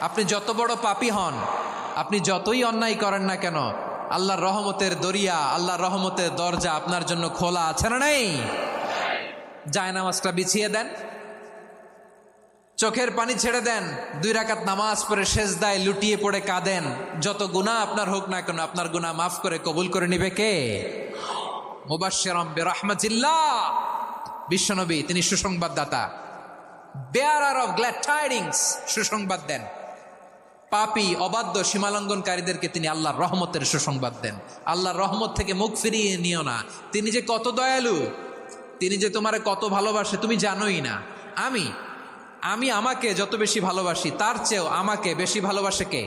আপনি যত বড় পাপী হন, আপনি যতই অন্যায় করেন না কেন, আল্লাহর রহমতের দরিয়া, আল্লাহর রহমতের দরজা আপনার জন্য খোলা আছে না নেই? জায়নামাজটা বিছিয়ে দেন, চোখের পানি ছেড়ে দেন, 2 রাকাত নামাজ পড়ে সেজদায় লুটিয়ে পড়ে কাঁদেন। যত গুনাহ আপনার হোক না কেন, আপনার গুনাহ মাফ করে কবুল করে নিবে কে? মুবাশশিরাম বিরহমাতিল্লাহ, বিশ্বনবী তিনি সুসংবাদদাতা, বেয়ারার অফ গ্ল্যাড টাইডিংস, সুসংবাদ দেন। পাপী অবাধ্য সীমালঙ্ঘনকারীদেরকে তিনি আল্লাহর রহমতের সুসংবাদ দেন। আল্লাহর রহমত থেকে মুখ ফিরিয়ে নিও না। তিনি যে কত দয়ালু, তিনি যে তোমারে কত ভালোবাসে তুমি জানোই না। আমি আমাকে যত বেশি ভালোবাসি তার চেয়েও আমাকে বেশি ভালোবাসে কে?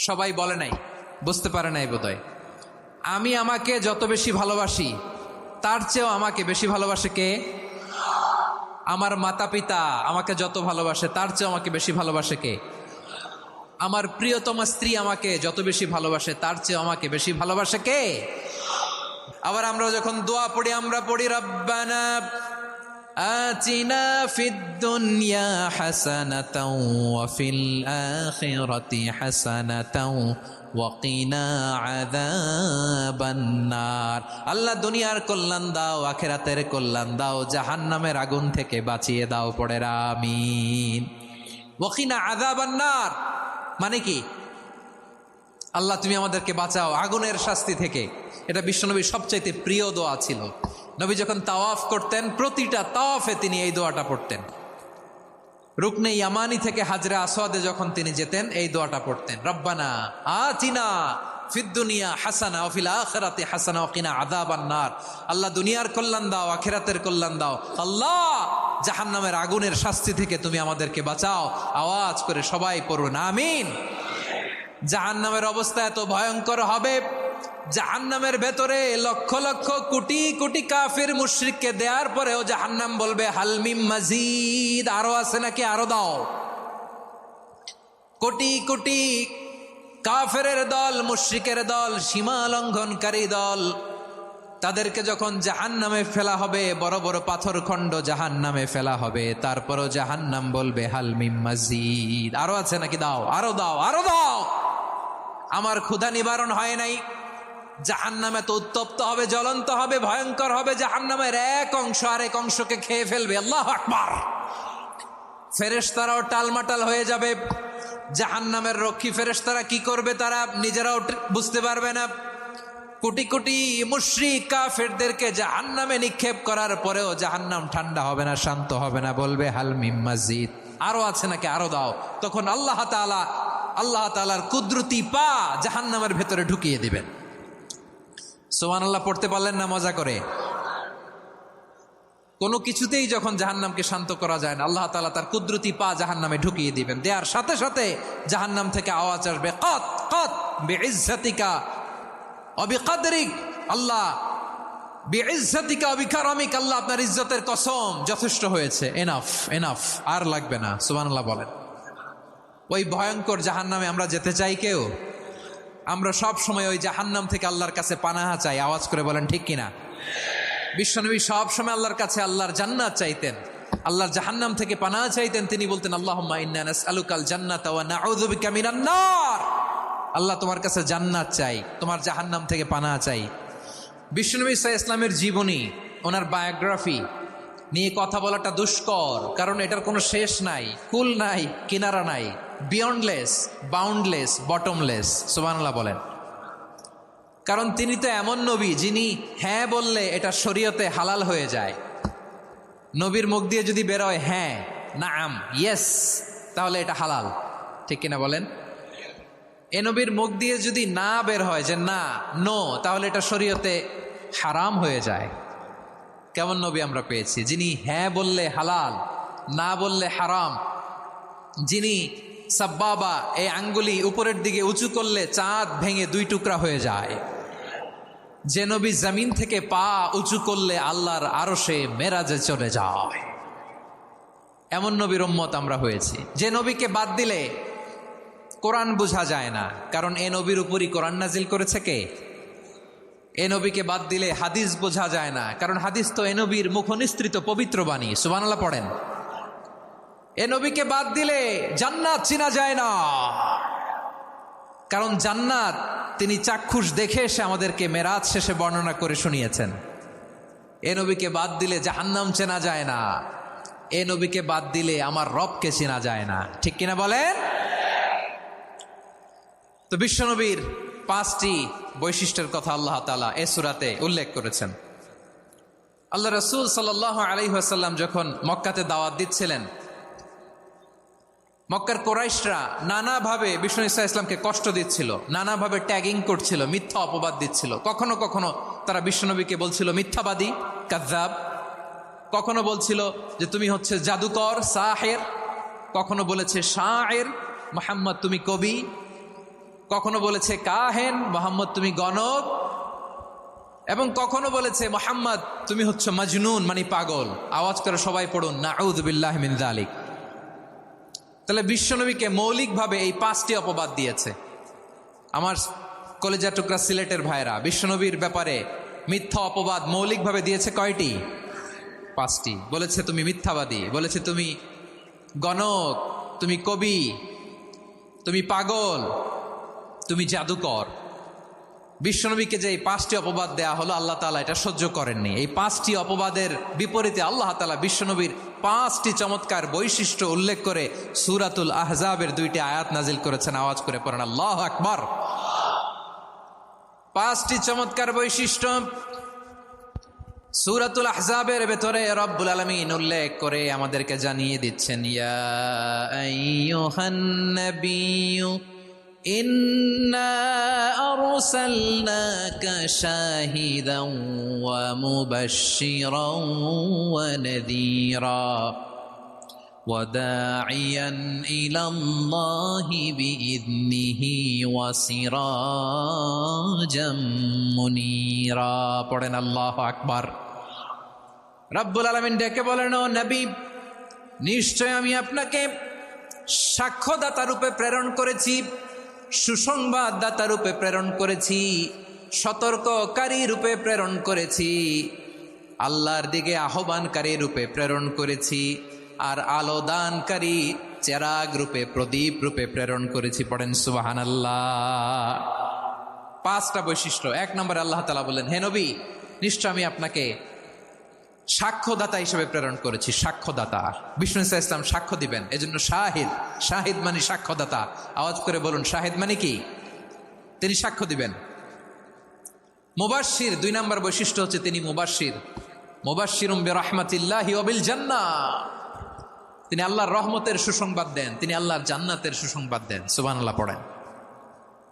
সবাই বলে নাই, বুঝতে পারে নাই বোধহয়। আমি আমাকে যত বেশি ভালোবাসি তার চেয়েও আমাকে বেশি ভালোবাসে কে? আমার মাতা পিতা আমাকে যত ভালোবাসে তার চেয়েও আমাকে বেশি ভালোবাসে কে? আমার প্রিয়তমা স্ত্রী আমাকে যত বেশি ভালোবাসে তার চেয়েও আমাকে বেশি ভালোবাসে কে? আবার আমরা যখন দোয়া পড়ি, আমরা পড়ি রব্বানা আতিনা ফিদ দুনিয়া হাসানাতাও ওয়া ফিল আখিরাতি হাসানাতাও ওয়া কিনা আযাবান নার। আল্লাহ দুনিয়ার কল্যাণ দাও, আখিরাতের কল্যাণ দাও, জাহান্নামের আগুন থেকে বাঁচিয়ে দাও। পড়ে আমিন। ওয়া কিনা আযাবান নার মানে কি? আল্লাহ তুমি আমাদেরকে বাঁচাও আগুনের শাস্তি থেকে। এটা বিশ্বনবীর সবচাইতে প্রিয় দোয়া ছিল। নবী যখন তাওয়াফ করতেন, প্রতিটা তাওয়াফে তিনি এই দোয়াটা পড়তেন। রুকনে ইয়ামানি থেকে হাজরে আসওয়াদে যখন তিনি যেতেন, এই দোয়াটা পড়তেন, রব্বানা আতিনা ফিদ দুনিয়া হাসানা ওয়া ফিল আখিরাতি হাসানা ওয়া কিনা আযাবান নার। আল্লাহ দুনিয়ার কল্যাণ দাও, আখিরাতের কল্যাণ দাও। আল্লাহ জাহান্নামের আগুনের শাস্তি থেকে তুমি আমাদেরকে বাঁচাও। আওয়াজ করে সবাই পড়ুন আমিন। জাহান্নামের অবস্থা এত ভয়ঙ্কর হবে, জাহান্নামের ভেতরে লক্ষ লক্ষ কোটি কোটি কাফির মুশরিককে দেওয়ার পরেও জাহান্নাম বলবে হালমিম মাজিদ, আরো আছে নাকি, আরো দাও। কোটি কোটি কাফেরের দল, মুশরিকের দল, সীমা লঙ্ঘনকারী দল, তাদেরকে যখন জাহান্নামে ফেলা হবে, বড় বড় পাথরখণ্ড জাহান্নামে ফেলা হবে, তারপরও জাহান্নাম বলবে হালমিম মাজিদ, আরো আছে নাকি, দাও, আরো দাও, আরো দাও। আমার ক্ষুধা নিবারণ হয় নাই। জাহান্নামে তো উত্তপ্ত হবে, জ্বলন্ত হবে, ভয়ঙ্কর হবে। জাহান্নামের এক অংশ আরেক অংশকে খেয়ে ফেলবে। আল্লাহু আকবার। ফেরেশতারাও টালমাটাল হয়ে যাবে। জাহান্নামের রক্ষী ফেরেশতারা কি করবে তারা নিজেরাও বুঝতে পারবে না। কোটি কোটি মুশরিক কাফেরদেরকে জাহান্নামে নিক্ষেপ করার পরেও জাহান্নাম ঠান্ডা হবে না, শান্ত হবে না, বলবে হাল মিম মাজিদ, আরো আছে নাকি, আরো দাও। তখন আল্লাহ তাআলার কুদরতি পা জাহান্নামের ভেতরে ঢুকিয়ে দিবেন। সুবহানাল্লাহ পড়তে পারলেন না মজা করে? কোনো কিছুতেই যখন জাহান্নামকে শান্ত করা যায় না, আল্লাহ তাআলা তার কুদরতি পা জাহান্নামে ঢুকিয়ে দিবেন। দেয়ার সাথে সাথে জাহান্নাম থেকে আওয়াজ আসবে, কাত কাত বিইজ্জাতিকা ওয়া বিকদরিক। আল্লাহ বিইজ্জাতিকা ওয়া বিকারামিক, আল্লাহ আপনার ইজ্জতের কসম, যথেষ্ট হয়েছে, এনাফ এনাফ, আর লাগবে না। সুবহানাল্লাহ বলেন। ওই ভয়ঙ্কর জাহান্নামে আমরা যেতে চাই কেউ? আমরা সব সময় ওই জাহান্নাম থেকে আল্লাহর কাছে পানাহা চাই। আওয়াজ করে বলেন ঠিক কিনা? বিশ্বনবী সব সময় আল্লাহর কাছে আল্লাহর জান্নাত চাইতেন, আল্লাহর জাহান্নাম থেকে পানাহা চাইতেন। তিনি বলতেন আল্লাহুম্মা ইন্না নাসআলুকাল জান্নাতা ওয়া নাউযু বিকা মিনান নার। আল্লাহ তোমার কাছে জান্নাত চাই, তোমার জাহান্নাম থেকে পানাহা চাই। বিশ্বনবী সাল্লাল্লাহু আলাইহি ওয়াসাল্লামের জীবনী, ওনার বায়োগ্রাফি নিয়ে কথা বলাটা দুষ্কর, কারণ এটার কোনো শেষ নাই, কুল নাই, কিনারা নাই, বিয়ন্ডলেস, বাউন্ডলেস, বটমলেস। সুবহানাল্লাহ বলেন। কারণ তিনি তো এমন নবী যিনি হ্যাঁ বললে এটা শরীয়তে হালাল হয়ে যায়। নবীর মুখ দিয়ে যদি বেরোয় হ্যাঁ, নাম, ইয়েস, তাহলে এটা হালাল, ঠিক কিনা বলেন? এ নবীর মুখ দিয়ে যদি না বের হয় যে না, নো, তাহলে এটা শরীয়তে হারাম হয়ে যায়। কেমন নবী আমরা পেয়েছি, যিনি হ্যাঁ বললে হালাল, না বললে হারাম, যিনি সাব্বাবা, এই আঙ্গুলি উপরের দিকে উঁচু করলে চাঁদ ভেঙে 2 টুকরা হয়ে যায়, যে নবী জমিন থেকে পা উঁচু করলে আল্লাহর আরশে মেরাজে চলে যায়, এমন নবীর উম্মত আমরা হয়েছি। যে নবীকে বাদ দিলে কোরআন বোঝা যায় না, কারণ এ নবীর উপরই কোরআন নাজিল করেছে কে? এ নবীকে বাদ দিলে হাদিস বোঝা যায় না, কারণ হাদিস তো এ নবীর মুখনিসৃত পবিত্র বাণী। সুবহানাল্লাহ পড়েন। এ নবীকে বাদ দিলে জান্নাত চিনা যায় না। কারণ জান্নাত তিনি চাক্ষুষ দেখে এসে আমাদেরকে মেরাজ শেষে বর্ণনা করে শুনিয়েছেন। এ নবীকে বাদ দিলে জাহান্নাম চেনা যায় না। এ নবীকে বাদ দিলে আমার রবকে চেনা যায় না। ঠিক কিনা বলেন? তো বিশ্বনবীর 5টি বৈশিষ্ট্যের কথা আল্লাহ তাআলা এ সূরাতে উল্লেখ করেছেন। আল্লাহ রাসূল সাল্লাল্লাহু আলাইহি ওয়াসাল্লাম যখন মক্কাতে দাওয়াত দিচ্ছিলেন, মক্কার কোরাইশরা নানাভাবে বিষ্ণু ঈসা ইসলামকে কষ্ট দিচ্ছিল, নানাভাবে ট্যাগিং করছিল, মিথ্যা অপবাদ দিচ্ছিল। কখনো কখনো তারা বিশ্বনবীকে বলছিল মিথ্যাবাদী, কাযযাব। কখনো বলছিল যে তুমি হচ্ছে জাদুকর, সাহের। কখনো বলেছে শায়ের, মুহাম্মদ তুমি কবি। কখনো বলেছে কাহেন, মুহাম্মদ তুমি গণক। এবং কখনো বলেছে মুহাম্মদ তুমি হচ্ছে মাজনুন, মানে পাগল। আওয়াজ করে সবাই পড়ুন নাউযু বিল্লাহি মিন যালিক। তাহলে বিশ্বনবীকে মৌলিকভাবে এই 5টি অপবাদ দিয়েছে। আমার কলেজা টুকরা সিলেটের ভাইরা, বিশ্বনবীর ব্যাপারে মিথ্যা অপবাদ মৌলিকভাবে দিয়েছে কয়টি? 5টি। বলেছে তুমি মিথ্যাবাদী, বলেছে তুমি গণক, তুমি কবি, তুমি পাগল, তুমি জাদুকর। বিশ্বনবীকে যে এই 5টি অপবাদ দেয়া হলো, আল্লাহ তাআলা এটা সহ্য করেননি। এই 5টি অপবাদের বিপরীতে আল্লাহ তাআলা বিশ্বনবীর 5টি চমৎকার বৈশিষ্ট্য উল্লেখ করে সূরাতুল আহজাবের 2টি আয়াত নাজিল করেছেন। আওয়াজ করে পড়েন আল্লাহু আকবার। 5টি চমৎকার বৈশিষ্ট্য সূরাতুল আহজাবের ভেতরে রব্বুল আলামিন উল্লেখ করে আমাদেরকে জানিয়ে দিচ্ছেন, ইয়া আইয়ুহান নাবিয়্যু ইন্না আরসালনাকা শাহিদান ওয়া মুবাশশিরান ওয়া নাযীরা ওয়া দাঈয়ান ইলাল্লাহি বিইذনিহি ওয়া সিরাজাম মুনীরা। পড়েন আল্লাহু আকবার। রব্বুল আলামিন ডেকে বলেন, ও নবী, নিশ্চয় আমি আপনাকে সাক্ষ্যদাতা রূপে প্রেরণ করেছি, সুসংবাদদাতা রূপে প্রেরণ করেছি, সতর্ককারী রূপে প্রেরণ করেছি, আল্লাহর দিকে আহ্বানকারী রূপে প্রেরণ করেছি, আর আলো দানকারী চেরাগ রূপে, প্রদীপ রূপে প্রেরণ করেছি। পড়েন সুবহানাল্লাহ। 5টা বৈশিষ্ট্য। 1 নম্বরে আল্লাহ তাআলা বলেন, হে নবী, নিশ্চয় আমি আপনাকে সাক্ষ্যদাতা হিসেবে প্রেরণ করেছি। সাক্ষ্যদাতা, বিষ্ণু ঈসা ইসলাম সাক্ষ্য দিবেন, এজন্য শাহিদ। শাহিদ মানে সাক্ষ্যদাতা। আওয়াজ করে বলুন শাহিদ মানে কি? তিনি সাক্ষ্য দিবেন। মুবাশশির, 2 নম্বর বৈশিষ্ট্য হচ্ছে তিনি মুবাশশির। মুবাশশিরুম বিরাহমাতিল্লাহি ওয়া বিল জান্নাহ। তিনি আল্লাহর রহমতের সুসংবাদ দেন, তিনি আল্লাহর জান্নাতের সুসংবাদ দেন। সুবহানাল্লাহ পড়েন।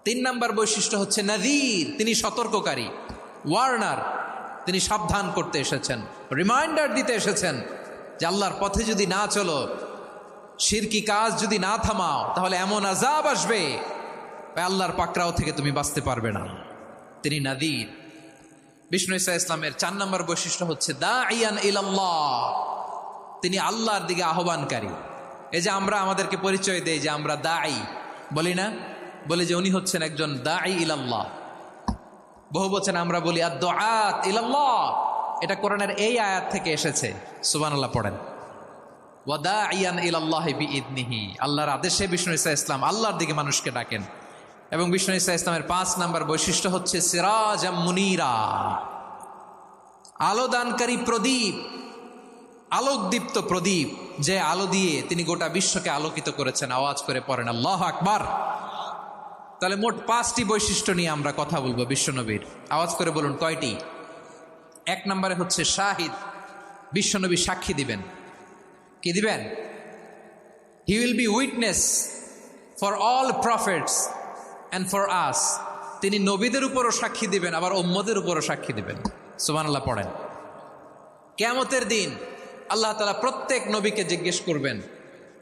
3 নম্বর বৈশিষ্ট্য হচ্ছে নাযীর, তিনি সতর্ককারী, ওয়ার্নার। তিনি সাবধান করতে এসেছেন, রিমাইন্ডার দিতে এসেছেন যে আল্লাহর পথে যদি না চলো, শিরকি কাজ যদি না থামাও, তাহলে এমন আযাব আসবে আল্লাহর পাকড়াও থেকে তুমি বাঁচতে পারবে না। তিনি নাযীর। বিষ্ণু ঈসা ইসলামের 4 নম্বর বৈশিষ্ট্য হচ্ছে দাঈয়ান ইলাল্লাহ, তিনি আল্লাহর দিকে আহ্বানকারী। এই যে আমরা আমাদেরকে পরিচয় দেই যে আমরা দাঈ, বলি না? বলি যে উনি হচ্ছেন একজন দাঈ ইলাল্লাহ। বহু বচনে আমরা বলি আদ-দুআত ইলাল্লাহ। এটা কোরআনের এই আয়াত থেকে এসেছে। সুবহানাল্লাহ পড়েন। ওয়া দাঈয়ান ইলাল্লাহি বিইذনিহি, আল্লাহর আদেশে বিষ্ণু ঈসা ইসলাম আল্লাহর দিকে মানুষকে ডাকেন। এবং বিষ্ণু ঈসা ইসলামের 5 নম্বর বৈশিষ্ট্য হচ্ছে সিরাজাম মুনীরা, আলো দানকারী প্রদীপ, আলোকদীপ্ত প্রদীপ, যে আলো দিয়ে তিনি গোটা বিশ্বকে আলোকিত করেছেন। আওয়াজ করে পড়েন আল্লাহু আকবার। তাহলে মোট 5টি বৈশিষ্ট্য নিয়ে আমরা কথা বলবো বিশ্বনবীর। আওয়াজ করে বলুন কয়টি? 1 নম্বরে হচ্ছে শাহিদ, বিশ্বনবী সাক্ষী দিবেন। কি দিবেন? He will be witness for all prophets and for us. তিনি নবীদের উপরও সাক্ষী দিবেন, আবার উম্মতের উপরও সাক্ষী দিবেন। সুবহানাল্লাহ পড়েন। কিয়ামতের দিন আল্লাহ তাআলা প্রত্যেক নবীকে জিজ্ঞেস করবেন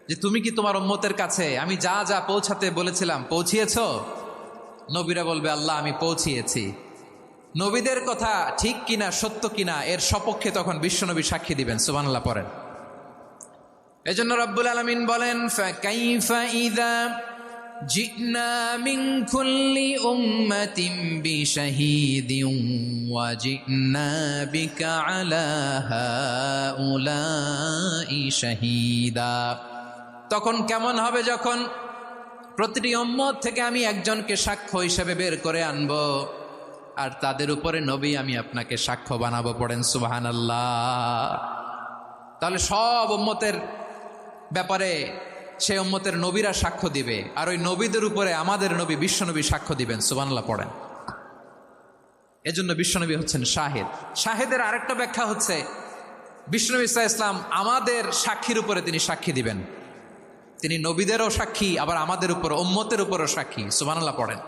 যে তুমি কি তোমার উম্মতের কাছে আমি যা যা পৌঁছাতে বলেছিলাম পৌঁছিয়েছ? নবীরা বলবে আল্লাহ আমি পৌঁছিয়েছি। নবীদের কথা ঠিক কিনা, সত্য কিনা, এর সপক্ষে তখন বিশ্বনবী সাক্ষী দিবেন। সুবহানাল্লাহ পড়েন। এজন্য রব্বুল আলামিন বলেন, ফাকাইফা ইযা জিনা মিন কুল্লি উম্মাতিন বিশাহীদিন ওয়া জিনা বিকা আলা হাউলাই শাহীদা। তখন কেমন হবে যখন প্রতিটি উম্মত থেকে আমি একজনকে সাক্ষ্য হিসেবে বের করে আনবো, আর তাদের উপরে নবী আমি আপনাকে সাক্ষ্য বানাবো। পড়েন সুবহানাল্লাহ। তাহলে সব উম্মতের ব্যাপারে সেই উম্মতের নবীরা সাক্ষ্য দিবে, আর ওই নবীদের উপরে আমাদের নবী বিশ্বনবী সাক্ষ্য দিবেন। সুবহানাল্লাহ পড়েন। এজন্য বিশ্বনবী হচ্ছেন শাহেদ। শাহেদের আরেকটা ব্যাখ্যা হচ্ছে বিশ্বনবী সাল্লাল্লাহু আলাইহি ওয়াসাল্লাম আমাদের সাক্ষীর উপরে তিনি সাক্ষী দিবেন। তিনি নবীদেরও সাক্ষী, আবার আমাদের উপর উম্মতের উপরও সাক্ষী। সুবহানাল্লাহ পড়েন।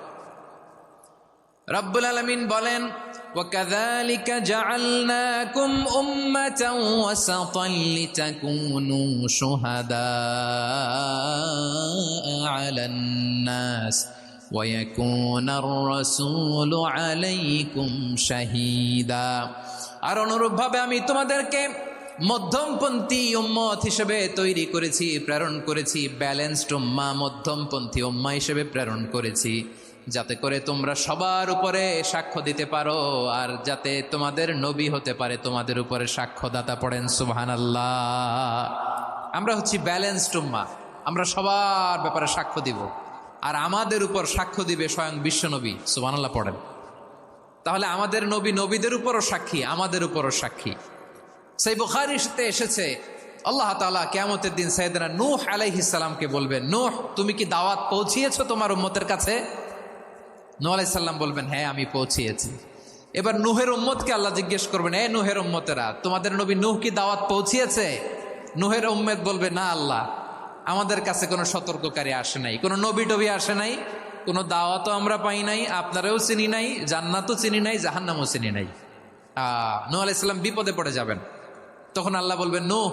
রব্বুল আলামিন বলেন, وَكَذَلِكَ جَعَلْنَاكُمْ أُمَّةً وَسَطًا لِتَكُونُوا شُهَدَاءَ عَلَى النَّاسِ وَيَكُونَ الرَّسُولُ عَلَيْكُمْ شَهِيدًا। আর অনুরূপভাবে আমি তোমাদেরকে মধ্যমপন্থী উম্মত হিসেবে তৈরি করেছি, প্রেরণ করেছি। ব্যালেন্সড উম্মাহ, মধ্যমপন্থী উম্মাহ হিসেবে প্রেরণ করেছি, যাতে করে তোমরা সবার উপরে সাক্ষ্য দিতে পারো, আর যাতে তোমাদের নবী হতে পারে তোমাদের উপরে সাক্ষ্যদাতা। পড়েন সুবহানাল্লাহ। আমরা হচ্ছি ব্যালেন্সড উম্মাহ, আমরা সবার ব্যাপারে সাক্ষ্য দিব, আর আমাদের উপর সাক্ষ্য দিবে স্বয়ং বিশ্বনবী। সুবহানাল্লাহ পড়েন। তাহলে আমাদের নবী নবীদের উপরও সাক্ষী, আমাদের উপরও সাক্ষী। সেই বুখারীতে এসেছে আল্লাহ তাআলা কিয়ামতের দিন সাইয়েদনা নূহ আলাইহিস সালামকে বলবেন, নূহ তুমি কি দাওয়াত পৌঁছিয়েছো তোমার উম্মতের কাছে? নূহ আলাইহিস সালাম বলবেন, হ্যাঁ আমি পৌঁছিয়েছি। এবার নূহের উম্মতকে আল্লাহ জিজ্ঞেস করবেন, এ নূহের উম্মতেরা, তোমাদের নবী নূহ কি দাওয়াত পৌঁছিয়েছে? নূহের উম্মত বলবে, না আল্লাহ, আমাদের কাছে কোনো সতর্ককারী আসে নাই, কোনো নবী টবি আসে নাই, কোনো দাওয়াতও আমরা পাই নাই, আপনারাও চিনি নাই, জান্নাতও চিনি নাই, জাহান্নামও চিনি নাই। নূহ আলাইহিস সালাম বিপদে পড়ে যাবেন। তখন আল্লাহ বলবেন, নূহ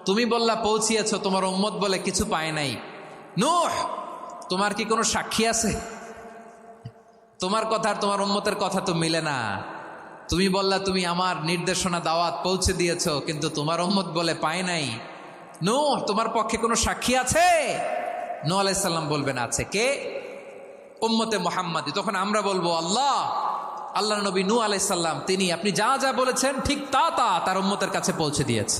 তুমি বললা পৌঁছিয়েছ, তোমার উম্মত বলে কিছু পায় নাই। নূহ তোমার কি কোনো সাক্ষী আছে? তোমার কথা আর তোমার উম্মতের কথা তো মিলে না। তুমি বললা তুমি আমার নির্দেশনা দাওয়াত পৌঁছে দিয়েছো, কিন্তু তোমার উম্মত বলে পায় নাই। নূহ তোমার পক্ষে কোনো সাক্ষী আছে? নূহ আলাইহিস সালাম বলবেন, আছে। কে? উম্মতে মুহাম্মাদি। তখন আমরা বলবো, আল্লাহ নবী নূহ আলাইহিস সালাম তিনি আপনি যা যা বলেছেন ঠিক তা তার উম্মতের কাছে পৌঁছে দিয়েছে।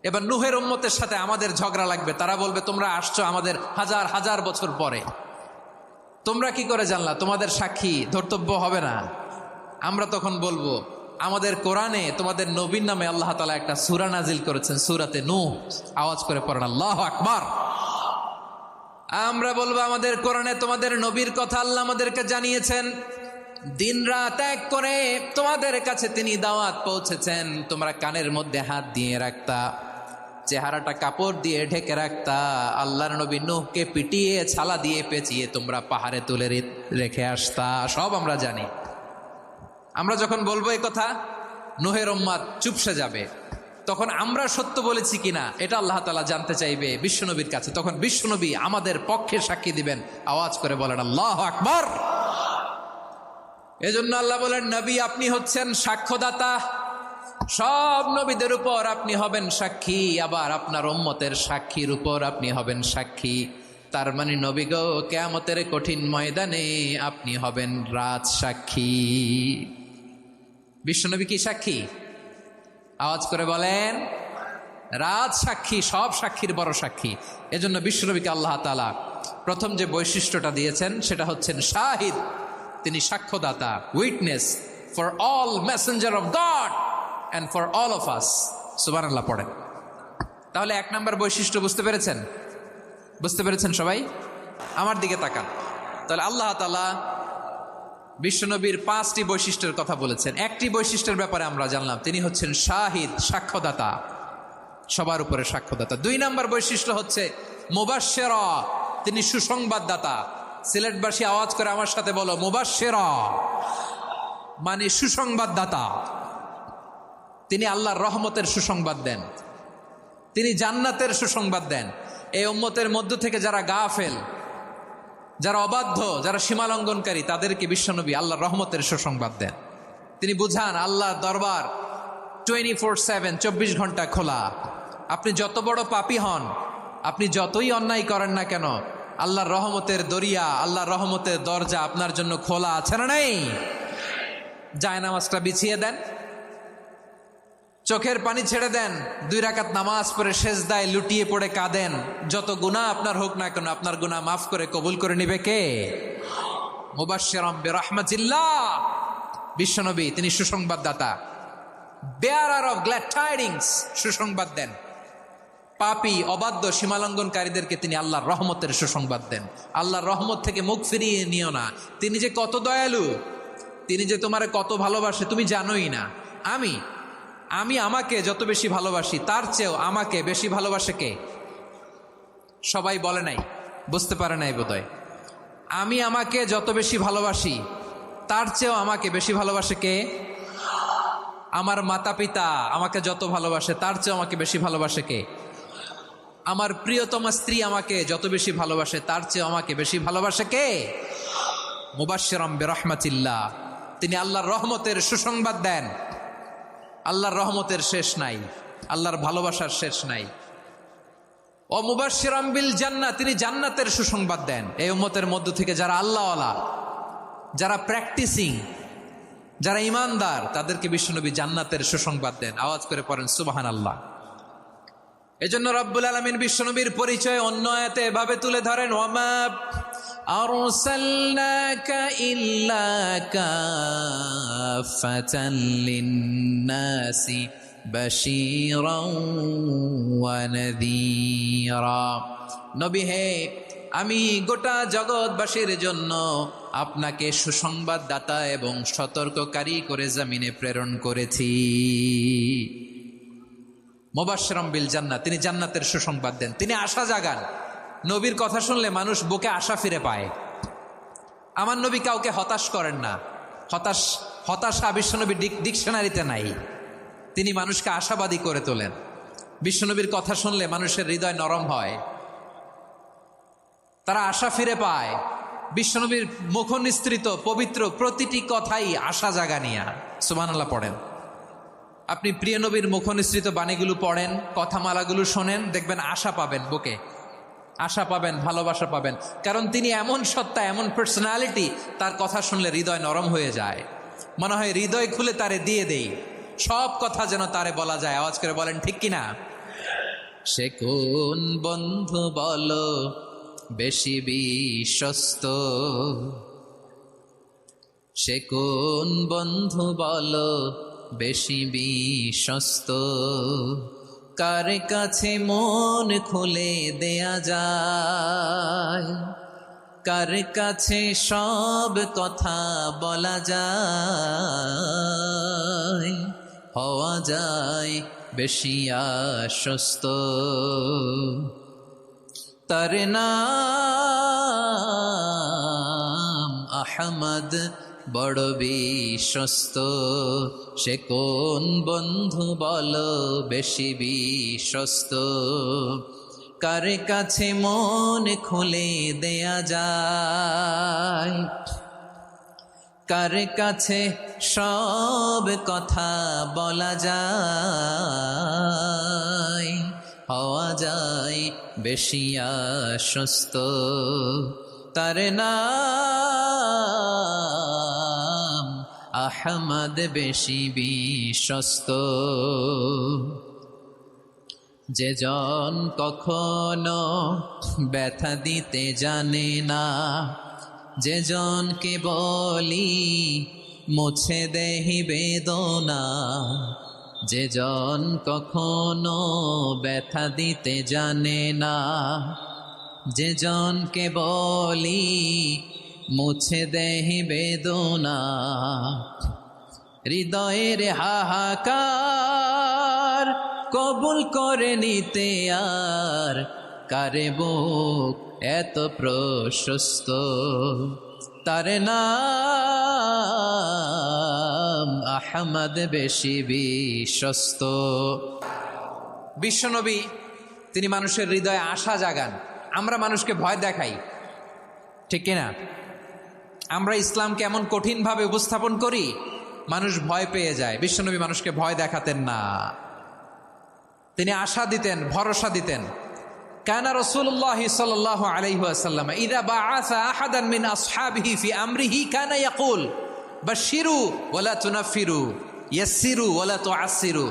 এবার নূহের উম্মতের সাথে আমাদের ঝগড়া লাগবে। তারা বলবে, তোমরা আসছো আমাদের হাজার হাজার বছর পরে, তোমরা কি করে জানলা? তোমাদের সাক্ষী ধর্তব্য হবে না। আমরা তখন বলবো, আমাদের কোরআনে তোমাদের নবীর নামে আল্লাহ তাআলা একটা সূরা নাজিল করেছেন, সূরাতে নূহ। আওয়াজ করে পড়েন আল্লাহু আকবার। আমরা বলবো, আমাদের কোরআনে তোমাদের নবীর কথা আল্লাহ আমাদেরকে জানিয়েছেন, দিন রাত এক করে তোমাদের কাছে তিনি দাওয়াত পৌঁছেছেন। তোমরা কানের মধ্যে হাত দিয়ে রাখতা, চেহারাটা কাপড় দিয়ে ঢেকে রাখতা, আল্লাহর নবী নূহকে পিটিয়ে ছালা দিয়ে পেঁচিয়ে তোমরা পাহাড়ে তুলে রেখে আসতা। সব আমরা জানি। আমরা যখন বলবো এই কথা, নূহের উম্মত চুপসে যাবে। তখন আমরা সত্য বলেছি কিনা এটা আল্লাহ তাআলা জানতে চাইবে বিশ্বনবীর কাছে। তখন বিশ্বনবী আমাদের পক্ষে সাক্ষী দিবেন। আওয়াজ করে বলেন আল্লাহু আকবার। এজন্য আল্লাহ বলেন, নবী আপনি হচ্ছেন সাক্ষ্যদাতা, সব নবীদের উপর আপনি হবেন সাক্ষী, আবার আপনার উম্মতের সাক্ষীর উপর আপনি হবেন সাক্ষী। তার মানে নবী গো, কিয়ামতের কঠিন ময়দানে আপনি হবেন রাজ সাক্ষী। বিশ্বনবী কি সাক্ষী? আওয়াজ করে বলেন, রাজ সাক্ষী, সব সাক্ষীর বড় সাক্ষী। এজন্য বিশ্বনবীকে আল্লাহ তাআলা প্রথম যে বৈশিষ্ট্যটা দিয়েছেন সেটা হচ্ছেন শাহিদ। তিনি সাক্ষ্যদাতা, witness for all messenger of God and for all of us. সুবহানাল্লাহ পড়েন। তাহলে এক নাম্বার বৈশিষ্ট্য বুঝতে পেরেছেন? বুঝতে পেরেছেন সবাই? আমার দিকে তাকান। তাহলে আল্লাহ তাআলা বিশ্বনবীর 5টি বৈশিষ্ট্যের কথা বলেছেন। একটি বৈশিষ্ট্যের ব্যাপারে আমরা জানলাম, তিনি হচ্ছেন শাহিদ, সাক্ষ্যদাতা, সবার উপরে সাক্ষ্যদাতা। 2 নাম্বার বৈশিষ্ট্য হচ্ছে মুবাশশিরা, তিনি সুসংবাদদাতা। সিলেটবাসী আওয়াজ করে আমার সাথে বলো, মুবাশশিরা মানে সুসংবাদদাতা। তিনি আল্লাহর রহমতের সুসংবাদ দেন, তিনি জান্নাতের সুসংবাদ দেন। এই উম্মতের মধ্য থেকে যারা গাফেল, যারা অবাধ্য, যারা সীমালঙ্ঘনকারী, তাদেরকে বিশ্বনবী আল্লাহর রহমতের সুসংবাদ দেন। তিনি বুঝান আল্লাহর দরবার 24/7, 24 ঘন্টা খোলা। আপনি যত বড় পাপী হন, আপনি যতই অন্যায় করেন না কেন, আল্লাহর রহমতের দরিয়া, আল্লাহর রহমতের দরজা আপনার জন্য খোলা আছে না নেই? জায়নামাজটা বিছিয়ে দেন, চোখের পানি ছেড়ে দেন, 2 রাকাত নামাজ পড়ে সেজদায় লুটিয়ে পড়ে কাঁদেন, যত গুনাহ আপনার হোক না কেন আপনার গুনাহ মাফ করে কবুল করে নিবে কে? মুবাশশিরাম বিরহমাতিল্লাহ, বিশ্বনবী তিনি সুসংবাদদাতা, বেয়ারার অফ গ্ল্যাড টাইডিংস, সুসংবাদ দেন। পাপী অবাধ্য সীমালঙ্ঘনকারীদেরকে তিনি আল্লাহর রহমতের সুসংবাদ দেন। আল্লাহর রহমত থেকে মুখ ফিরিয়ে নিও না। তিনি যে কত দয়ালু, তিনি যে তোমারে কত ভালোবাসে তুমি জানোই না। আমি আমাকে যত বেশি ভালোবাসি তার চেয়েও আমাকে বেশি ভালোবাসে কে? সবাই বলে নাই, বুঝতে পারে নাই বোধহয়। আমি আমাকে যত বেশি ভালোবাসি তার চেয়েও আমাকে বেশি ভালোবাসে কে? আমার মাতা পিতা আমাকে যত ভালোবাসে তার চেয়েও আমাকে বেশি ভালোবাসে কে? আমার প্রিয়তমা স্ত্রী আমাকে যত বেশি ভালোবাসে তার চেয়েও আমাকে বেশি ভালোবাসে কে? মুবাশশিরাম বিরহমাতিল্লাহ, তিনি আল্লাহর রহমতের সুসংবাদ দেন। আল্লাহর রহমতের শেষ নাই, আল্লাহর ভালোবাসার শেষ নাই। ও মুবাশশিরাম বিল জান্নাহ, তিনি জান্নাতের সুসংবাদ দেন। এই উম্মতের মধ্য থেকে যারা আল্লাহওয়ালা, যারা প্র্যাকটিসিং, যারা ইমানদার, তাদেরকে বিশ্বনবী জান্নাতের সুসংবাদ দেন। আওয়াজ করে পড়েন সুবহানাল্লাহ। এজন্য রব্বুল আলামিন বিশ্বনবীর পরিচয় অন্য আয়াতে এভাবে তুলে ধরেন, ওয়ামা আরসালনাকা ইল্লা কাফাতান লিন্নাসি বাশীরাও ওয়া নাযীরা। নবী হে, আমি গোটা জগৎবাসীর জন্য আপনাকে সুসংবাদদাতা এবং সতর্ককারী করে জমিনে প্রেরণ করেছি। মুবাশশিরাম বিল জান্নাহ, তিনি জান্নাতের সুসংবাদ দেন, তিনি আশা জাগান। নবীর কথা শুনলে মানুষ বুকে আশা ফিরে পায়। আমার নবী কাউকে হতাশ করেন না। হতাশা বিশ্বনবীর ডিকশনারিতে নাই। তিনি মানুষকে আশাবাদী করে তোলেন। বিশ্বনবীর কথা শুনলে মানুষের হৃদয় নরম হয়, তারা আশা ফিরে পায়। বিশ্বনবীর মুখ নিঃসৃত পবিত্র প্রতিটি কথাই আশা জাগানিয়া। সুবহানাল্লাহ পড়েন। আপনি প্রিয় নবীর মুখ নিঃসৃত বাণীগুলো পড়েন, কথামালাগুলো শোনেন, দেখবেন আশা পাবেন, বুকে আশা পাবেন, ভালোবাসা পাবেন। কারণ তিনি এমন সত্তা, এমন পার্সোনালিটি, তার কথা শুনলে হৃদয় নরম হয়ে যায়। মনে হয় হৃদয় খুলে তারে দিয়ে দেই, সব কথা যেন তারে বলা যায়। আওয়াজ করে বলেন ঠিক কিনা? সে কোন বন্ধু বলো বেশি বিশ্বস্ত, সে কোন বন্ধু বলো বেশি বিশ্বস্ত, কার কাছে মন খুলে দেয়া যায়, কার কাছে সব কথা বলা যায়, হওয়া যায় বেশি আশ্বস্ত। তার নাম আহমদ, বড় বিশ্বস্ত। সে কোন বন্ধু বলো বেশি বিশ্বস্ত, কার কাছে মন খুলে দেয়া যায়, কার কাছে সব কথা বলা যায়, হওয়া যায় বেশি আশ্বস্ত। তার নাম আহমদ, বেশি বিশ্বস্ত। যে জন কখনো ব্যথা দিতে জানে না, যে জনকে বলি মুছে দেহি বেদনা, যে জন কখনো ব্যথা দিতে জানে না, যে জনকে বলি মুছে দেহি বেদনা, হৃদয়ের হাহাকার কবুল করে নিতে আর কারে বুক এত প্রশস্ত। তার নাম আহমদ, বেশি বিশ্বস্ত। বিশ্বনবী তিনি মানুষের হৃদয়ে আশা জাগান। আমরা মানুষকে ভয় দেখাই, ঠিক কিনা? আমরা ইসলামকে এমন কঠিনভাবে উপস্থাপন করি, মানুষ ভয় পেয়ে যায়। বিশ্বনবী মানুষকে ভয় দেখাতেন না, তিনি আশা দিতেন, ভরসা দিতেন। কানা রাসূলুল্লাহ সাল্লাল্লাহু আলাইহি ওয়াসাল্লাম ইযা বাআসা আহাদান মিন আসহাবিহি ফি আমরিহি কানা ইয়াকুল বাশশিরু ওয়ালা তুনাফিরু, ইয়াসসিরু ওয়ালা তুআসসিরু।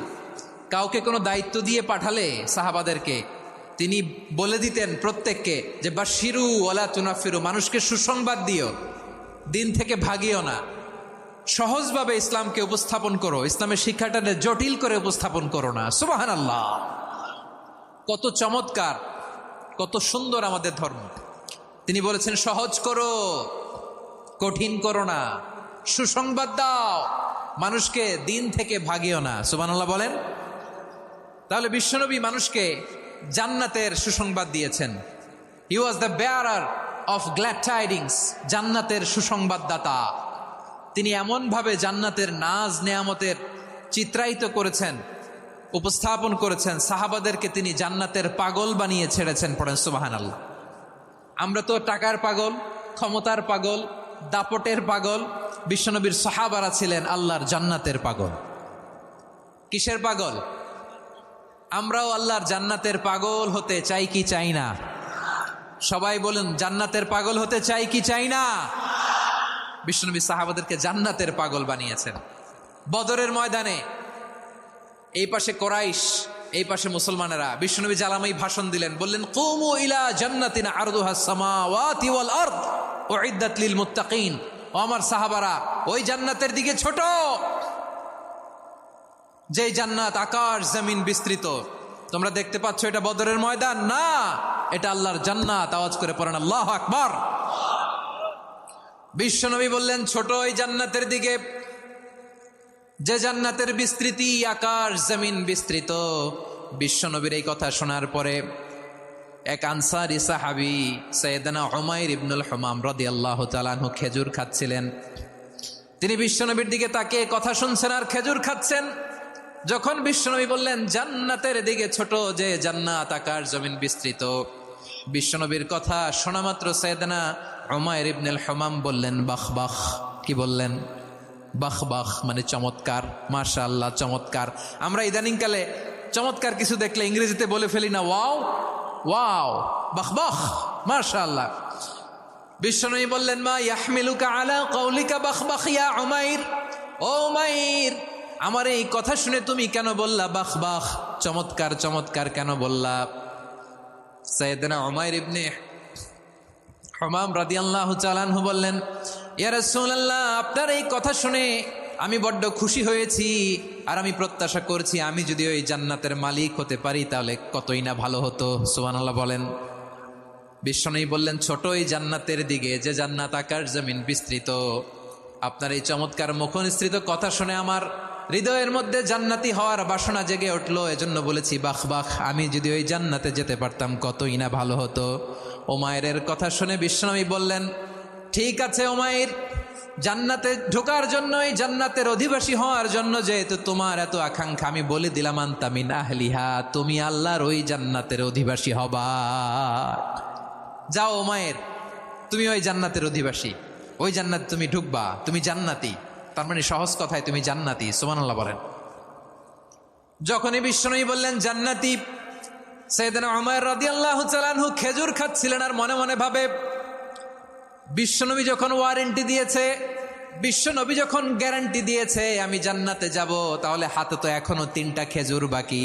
কাউকে কোনো দায়িত্ব দিয়ে পাঠালে সাহাবাদেরকে তিনি বলে দিতেন প্রত্যেককে যে বাশিরু ওয়ালা তুনাফিরু, মানুষকে সুসংবাদ দিও, দিন থেকে ভাগিও না, সহজভাবে ইসলামকে উপস্থাপন করো, ইসলামের শিক্ষাটাকে জটিল করে উপস্থাপন করো না। সুবহানাল্লাহ, কত চমৎকার, কত সুন্দর আমাদের ধর্ম। তিনি বলেছেন সহজ করো, কঠিন করো না, সুসংবাদ দাও, মানুষকে দিন থেকে ভাগিও না। সুবহানাল্লাহ বলেন। তাহলে বিশ্বনবী মানুষকে জান্নাতের সুসংবাদ দিয়েছেন। He was the bearer of glad tidings, জান্নাতের সুসংবাদদাতা। তিনি এমনভাবে জান্নাতের নাজ নেয়ামতের চিত্রায়িত করেছেন, উপস্থাপন করেছেন, সাহাবাদেরকে তিনি জান্নাতের পাগল বানিয়ে ছেড়েছেন। পড়েন সুবহানাল্লাহ। আমরা তো টাকার পাগল, ক্ষমতার পাগল, দাপটের পাগল। বিশ্বনবীর সাহাবারা ছিলেন আল্লাহর জান্নাতের পাগল। কিসের পাগল? আমরাও আল্লাহর জান্নাতের পাগল হতে চাই কি চাই না? সবাই বলুন, জান্নাতের পাগল হতে চাই কি চাই না? বিশ্বনবী সাহাবাদেরকে জান্নাতের পাগল বানিয়েছেন। বদরের ময়দানে এই পাশে কোরাইশ, এই পাশে মুসলমানেরা। বিশ্বনবী জালামাই ভাষণ দিলেন, বললেন কুমু ইলা জান্নাতিন আরদুহাস সামাওয়াতি ওয়াল আরদ উইদ্দাত লিল মুত্তাকিন। ও আমার সাহাবারা, ওই জান্নাতের দিকে ছোট, যে জান্নাত আকাশ জমিন বিস্তৃত। তোমরা দেখতে পাচ্ছ এটা বদরের ময়দান না, এটা আল্লাহর জান্নাত। আওয়াজ করে পড়েন আল্লাহু আকবার। বিশ্বনবী বললেন ছোট ওই জান্নাতের দিকে, যে জান্নাতের বিস্তৃতি আকাশ জমিন বিস্তৃত। বিশ্বনবীর এই কথা শোনার পরে এক আনসারী সাহাবী সাইয়েদনা উমাইর ইবনুল হুমাম রাদিয়াল্লাহু তাআলা আনহু খেজুর খাচ্ছিলেন। তিনি বিশ্বনবীর দিকে তাকিয়ে কথা শুনছেন আর খেজুর খাচ্ছেন। যখন বিশ্বনবী বললেন জান্নাতের দিকে ছোট, যে জান্নাত আকাশ জমিন বিস্তৃত, বিশ্বনবীর কথা শোনা মাত্র সাইয়েদনা উমাইর ইবনুল হুমাম বললেন বাখ বাখ। কি বললেন? বাখ বাখ মানে চমৎকার, মাশাআল্লাহ চমৎকার। আমরা ইদানিং কালে চমৎকার কিছু দেখলে ইংরেজিতে বলে ফেলি না ওয়াও ওয়াও, বাখ বাখ, মাশাআল্লাহ। বিশ্বনবী বললেন মা ইয়াহমিলুকা আলা কওলিকা বাখ বাখ ইয়া উমাইর। ও উমাইর, আমার এই কথা শুনে তুমি কেন বললা বাখ বাখ, চমৎকার চমৎকার কেন বললা? সাইয়েদনা উমাইর ইবনে হুমাম রাদিয়াল্লাহু তাআলা আনহু বললেন ইয়া রাসূলুল্লাহ, আপনার এই কথা শুনে আমি বড্ড খুশি হয়েছি, আর আমি প্রত্যাশা করছি আমি যদি ওই জান্নাতের মালিক হতে পারি তাহলে কতই না ভালো হতো। সুবহানাল্লাহ বলেন। বিশ্বনবী বললেন ছোট ওই জান্নাতের দিকে, যে জান্নাত আকাশ জমিন বিস্তৃত। আপনার এই চমৎকার মুখনিসৃত কথা শুনে আমার হৃদয়ের মধ্যে জান্নাতি হওয়ার বাসনা জেগে উঠলো, এজন্য বলেছি বাখ বাখ, আমি যদি ওই জান্নাতে যেতে পারতাম কতই না ভালো হতো। উমাইরের কথা শুনে বিশ্বনবী বললেন ঠিক আছে উমাইর, জান্নাতে ঢোকার জন্য, এই জান্নাতের অধিবাসী হওয়ার জন্য যেহেতু তোমার এত আকাঙ্ক্ষা, আমি বলে দিলাম আনতা মিন আহলিহা, তুমি আল্লাহর ওই জান্নাতের অধিবাসী হবা। যাও উমাইর, তুমি ওই জান্নাতের অধিবাসী, ওই জান্নাতে তুমি ঢুকবা, তুমি জান্নাতি। তার মানে সহজ কথায় তুমি জান্নাতি। সুবহানাল্লাহ বলেন। যখনই বিশ্বনবী বললেন জান্নাতি, সাইয়েদনা উমাইর রাদিয়াল্লাহু তাআলা আনহু খেজুর খাচ্ছিলেন আর মনে মনে ভাবে বিশ্বনবী যখন ওয়ারেন্টি দিয়েছে, বিশ্বনবী যখন গ্যারান্টি দিয়েছে আমি জান্নাতে যাব, তাহলে হাতে তো এখনো 3টা খেজুর বাকি।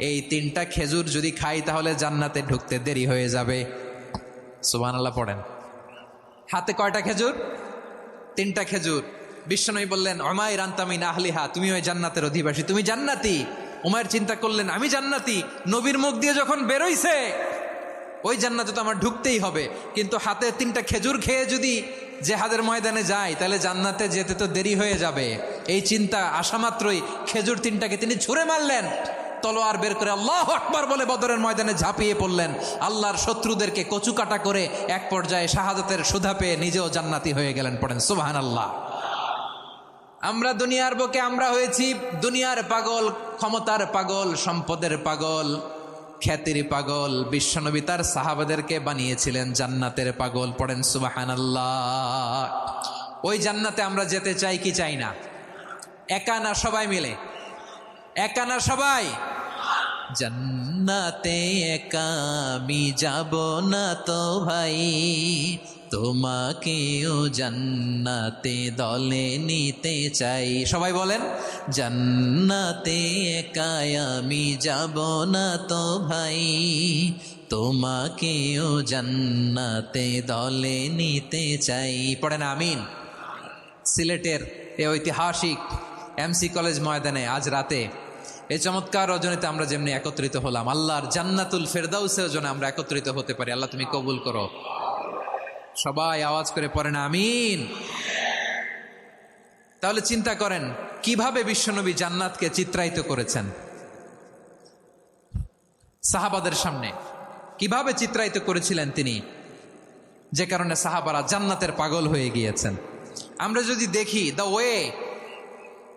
এই 3টা খেজুর যদি খাই তাহলে জান্নাতে ঢুকতে দেরি হয়ে যাবে। সুবহানাল্লাহ পড়েন। হাতে কয়টা খেজুর? 3টা খেজুর। বিশ্বনবী বললেন উমাইর আনতা মিন আহলিহা, তুমি ওই জান্নাতের অধিবাসী, তুমি জান্নাতি। উমাইর চিন্তা করলেন আমি জান্নাতি, নবীর মুখ দিয়ে যখন বেরোইছে ওই জান্নাতে তো আমার ঢুকতেই হবে, কিন্তু হাতে 3টা খেজুর খেয়ে যদি জিহাদের ময়দানে যাই তাহলে জান্নাতে যেতে তো দেরি হয়ে যাবে। এই চিন্তা আসা মাত্রই খেজুর 3টাকে তিনি ছুঁড়ে মারলেন, তলোয়ার বের করে আল্লাহু আকবার বলে বদরের ময়দানে ঝাঁপিয়ে পড়লেন। আল্লাহর শত্রুদেরকে কচুকাটা করে এক পর্যায়ে শাহাদাতের সুধা পেয়ে নিজেও জান্নাতি হয়ে গেলেন। পড়েন সুবহানাল্লাহ। আমরা দুনিয়ার বুকে আমরা হয়েছি দুনিয়ার পাগল, ক্ষমতার পাগল, সম্পদের পাগল, খ্যাতির পাগল। বিশ্বনবী তার সাহাবাদেরকে বানিয়েছিলেন জান্নাতের পাগল। পড়েন সুবহানাল্লাহ। ওই জান্নাতে আমরা যেতে চাই কি চাই না? একা না সবাই মিলে? একা না সবাই? জান্নাত জান্নাতে একা আমি যাব না তো ভাই, তোমাকেও জান্নাতে দলে নিতে চাই। সবাই বলেন, জান্নাতে একা আমি যাব না তো ভাই, তোমাকেও জান্নাতে দলে নিতে চাই। পড়েন আমিন। সিলেটের এই ঐতিহাসিক এমসি কলেজ ময়দানে আজ রাতে এই চমৎকার রজনীতে আমরা যেমনি একত্রিত হলাম, আল্লাহর জান্নাতুল ফেরদাউসের জন্য আমরা একত্রিত হতে পারি। আল্লাহ তুমি কবুল করো। সবাই আওয়াজ করে পড়েন আমিন। তাহলে চিন্তা করেন কিভাবে বিশ্বনবী জান্নাতকে চিত্রায়িত করেছেন সাহাবাদের সামনে, কিভাবে চিত্রায়িত করেছিলেন তিনি, যে কারণে সাহাবারা জান্নাতের পাগল হয়ে গিয়েছেন। আমরা যদি দেখি the way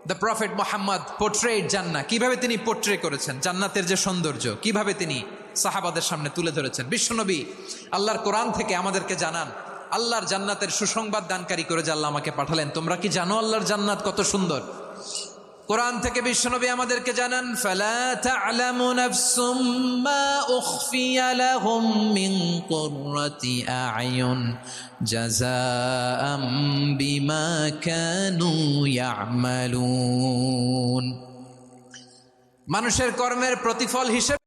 the prophet Mohammad portrait জান্নাত, কিভাবে তিনি পোর্ট্রে করেছেন জান্নাতের যে সৌন্দর্য, কিভাবে তিনি সাহাবাদের সামনে তুলে ধরেছেন। বিশ্বনবী আল্লাহর কোরআন থেকে আমাদেরকে জানান আল্লাহর জান্নাতের সুসংবাদ দানকারী করে যে আল্লাহ আমাকে পাঠালেন। তোমরা কি জানো আল্লাহর জান্নাত কত সুন্দর? কোরআন থেকে বিশ্বনবী আমাদেরকে জানান, ফালা তা'লামু নাফসুম মা উখফিয়া লাহুম মিন কুররাতি আ'য়ুন জাযাআম বিমা কানু ইয়া'মালুন। মানুষের কর্মের প্রতিফল হিসেবে